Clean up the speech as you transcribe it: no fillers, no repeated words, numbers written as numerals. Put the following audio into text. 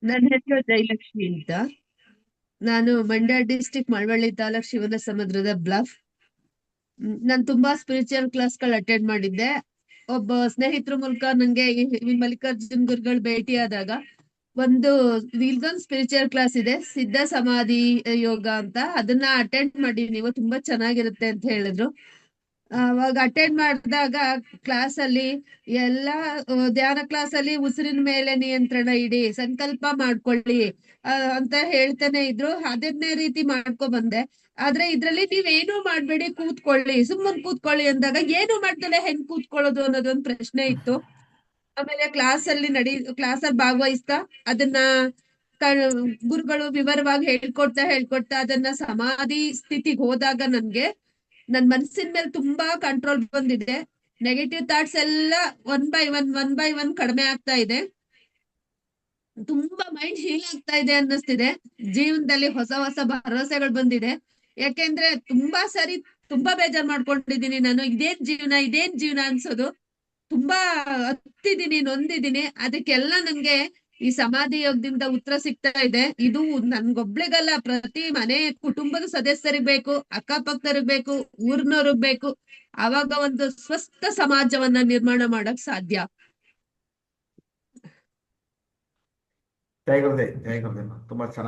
ನನ್ನ ಹೆಸರು ಜಯಲಕ್ಷ್ಮಿ ಅಂತ. ನಾನು ಮಂಡ್ಯ ಡಿಸ್ಟಿಕ್ ಮಳವಳ್ಳಿ ತಾಲೂಕ್ ಶಿವನ ಸಮುದ್ರದ ಬ್ಲಫ್. ನಾನು ತುಂಬಾ ಸ್ಪಿರಿಚುವಲ್ ಕ್ಲಾಸ್ಗಳು ಅಟೆಂಡ್ ಮಾಡಿದ್ದೆ. ಒಬ್ಬ ಸ್ನೇಹಿತರ ಮೂಲಕ ನಂಗೆ ಈ ಮಲ್ಲಿಕಾರ್ಜುನ್ ಗುರುಗಳು ಭೇಟಿ ಆದಾಗ ಒಂದು ಇಲ್ಲೊಂದು ಸ್ಪಿರಿಚುವಲ್ ಕ್ಲಾಸ್ ಇದೆ, ಸಿದ್ಧ ಸಮಾಧಿ ಯೋಗ ಅಂತ, ಅದನ್ನ ಅಟೆಂಡ್ ಮಾಡಿ ನೀವು ತುಂಬಾ ಚೆನ್ನಾಗಿರುತ್ತೆ ಅಂತ ಹೇಳಿದ್ರು. ಅವಾಗ ಅಟೆಂಡ್ ಮಾಡಿದಾಗ ಕ್ಲಾಸ್ ಅಲ್ಲಿ ಎಲ್ಲಾ ಧ್ಯಾನ ಕ್ಲಾಸ್ ಅಲ್ಲಿ ಉಸಿರಿನ ಮೇಲೆ ನಿಯಂತ್ರಣ ಇಡಿ, ಸಂಕಲ್ಪ ಮಾಡ್ಕೊಳ್ಳಿ ಅಂತ ಹೇಳ್ತಾನೆ ಇದ್ರು. ಅದನ್ನೇ ರೀತಿ ಮಾಡ್ಕೊ ಬಂದೆ. ಆದ್ರೆ ಇದ್ರಲ್ಲಿ ನೀವೇನು ಮಾಡ್ಬೇಡಿ, ಕೂತ್ಕೊಳ್ಳಿ, ಸುಮ್ಮನೆ ಕೂತ್ಕೊಳ್ಳಿ ಅಂದಾಗ ಏನು ಮಾಡ್ದಲೆ ಹೆಂಗ್ ಕೂತ್ಕೊಳ್ಳೋದು ಅನ್ನೋದೊಂದು ಪ್ರಶ್ನೆ ಇತ್ತು. ಆಮೇಲೆ ಕ್ಲಾಸ್ ಅಲ್ಲಿ ಭಾಗವಹಿಸ್ತಾ ಅದನ್ನ ಗುರುಗಳು ವಿವರವಾಗಿ ಹೇಳ್ಕೊಡ್ತಾ ಅದನ್ನ ಸಮಾಧಿ ಸ್ಥಿತಿಗೆ ಹೋದಾಗ ನನ್ಗೆ ನನ್ ಮನಸ್ಸಿನ ಮೇಲೆ ತುಂಬಾ ಕಂಟ್ರೋಲ್ ಬಂದಿದೆ. ನೆಗೆಟಿವ್ ಥಾಟ್ಸ್ ಎಲ್ಲ ಒನ್ ಬೈ ಒನ್ ಕಡಿಮೆ ಆಗ್ತಾ ಇದೆ. ತುಂಬಾ ಮೈಂಡ್ ಹೀಲ್ ಆಗ್ತಾ ಇದೆ ಅನ್ನಿಸ್ತಿದೆ. ಜೀವನದಲ್ಲಿ ಹೊಸ ಹೊಸ ಭರವಸೆಗಳು ಬಂದಿದೆ. ಯಾಕೆಂದ್ರೆ ತುಂಬಾ ಸರಿ ತುಂಬಾ ಬೇಜಾರ್ ಮಾಡ್ಕೊಂಡಿದ್ದೀನಿ ನಾನು. ಇದೇನ್ ಜೀವನ ಅನ್ಸೋದು. ತುಂಬಾ ಹತ್ತಿದ್ದೀನಿ, ನೊಂದಿದ್ದೀನಿ. ಅದಕ್ಕೆಲ್ಲ ನನ್ಗೆ ಈ ಸಮಾಧಿ ಯೋಗದಿಂದ ಉತ್ತರ ಸಿಗ್ತಾ ಇದೆ. ಇದು ನನ್ಗೊಬ್ಳಿಗಲ್ಲ, ಪ್ರತಿ ಮನೆ ಕುಟುಂಬದ ಸದಸ್ಯರಿಗ್ ಬೇಕು, ಅಕ್ಕಪಕ್ಕದವ್ರಿಗೆ ಬೇಕು, ಊರ್ನವ್ರಿಗ್ ಬೇಕು. ಆವಾಗ ಒಂದು ಸ್ವಸ್ಥ ಸಮಾಜವನ್ನ ನಿರ್ಮಾಣ ಮಾಡಕ್ ಸಾಧ್ಯ. ಜಯ ಗುರುದೇವ್, ಜಯ ಗುರುದೇವ್. ತುಂಬಾ ಚೆನ್ನಾಗಿ